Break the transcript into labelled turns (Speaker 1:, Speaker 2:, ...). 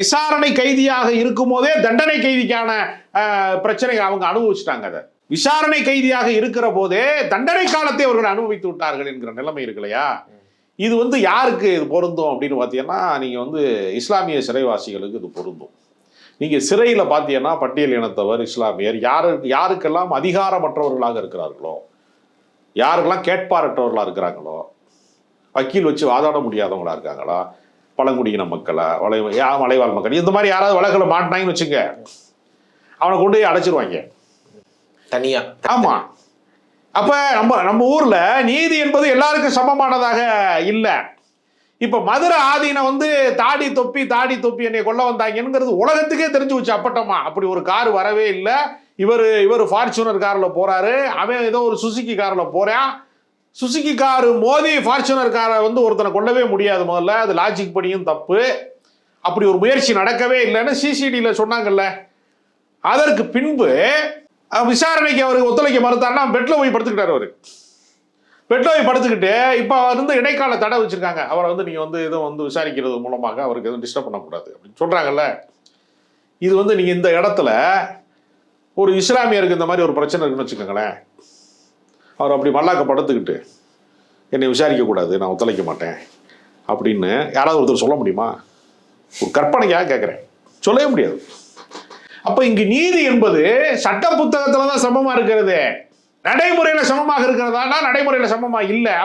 Speaker 1: விசாரணை கைதியாக இருக்கும் போதே தண்டனை கைதிக்கான பிரச்சனை அவங்க அனுபவிச்சுட்டாங்க. அதை விசாரணை கைதியாக இருக்கிற போதே தண்டனை காலத்தை அவர்கள் அனுபவித்து விட்டார்கள் என்கிற நிலைமை இருக்கு இல்லையா? இது யாருக்கு இது பொருந்தும் அப்படின்னு பார்த்தீங்கன்னா, நீங்க இஸ்லாமிய சிறைவாசிகளுக்கு இது பொருந்தும். நீங்க சிறையில பார்த்தீங்கன்னா பட்டியல் இனத்தவர், இஸ்லாமியர், யாருக்கெல்லாம் அதிகாரமற்றவர்களாக இருக்கிறார்களோ, யாருக்கெல்லாம் கேட்பாரற்றவர்களா இருக்கிறாங்களோ, வக்கீல் வச்சு வாதாட முடியாதவங்களா இருக்காங்களா, பழங்குடியின மக்களா, மலைவாழ் மக்கள், இந்த மாதிரி யாராவது வழக்கில் மாட்டினாங்கன்னு வச்சுங்க, அவனை கொண்டு போய் அடைச்சிருவாங்க
Speaker 2: தனியா.
Speaker 1: ஆமா. அப்ப நம்ம ஊர்ல நீதி என்பது எல்லாருக்கும் சமமானதாக இல்லை. இப்ப மதுரை ஆதீன தாடி தொப்பி என்னை கொல்ல வந்தாங்கிறது உலகத்துக்கே தெரிஞ்சு வச்சு அப்பட்டமா. அப்படி ஒரு கார் வரவே இல்லை. இவர் ஃபார்ச்சுனர் கார்ல போறாரு, அவன் ஏதோ ஒரு சுசுகி கார்ல போறான். சுசுகி காரு மோதி ஃபார்ச்சுனர் காரை ஒருத்தனை கொல்லவே முடியாது. முதல்ல அது லாஜிக் படியும் தப்பு. அப்படி ஒரு முயற்சி நடக்கவே இல்லைன்னு சிசிடியில சொன்னாங்கல்ல. அதற்கு பின்பு விசாரணைக்கு அவருக்கு ஒத்துழைக்க மறுத்தாருன்னா பெட்ல போய் படுத்துக்கிட்டாரு. அவரு பெட்ல போய் படுத்துக்கிட்டு இப்ப அவர் இடைக்கால தடை வச்சிருக்காங்க. அவரை நீங்க எதுவும் விசாரிக்கிறது மூலமாக அவருக்கு எதுவும் டிஸ்டர்ப் பண்ணக்கூடாது அப்படின்னு சொல்றாங்கல்ல. இது நீங்க இந்த இடத்துல ஒரு இஸ்லாமியருக்கு இந்த மாதிரி ஒரு பிரச்சனை இருக்குன்னு வச்சுக்கோங்களேன், அவர் அப்படி மல்லாக்க படுத்துக்கிட்டு என்னை விசாரிக்க கூடாது, நான் ஒத்துழைக்க மாட்டேன் அப்படின்னு யாராவது ஒருத்தர் சொல்ல முடியுமா? ஒரு கற்பனைக்காக கேட்கிறேன், சொல்லவே முடியாது. அப்ப இங்கு நீதி என்பது சட்ட புத்தகத்துலதான் சமமா இருக்கிறது, நடைமுறையில சமமாக இருக்கிறதா? நடைமுறையில சமமா இல்லை.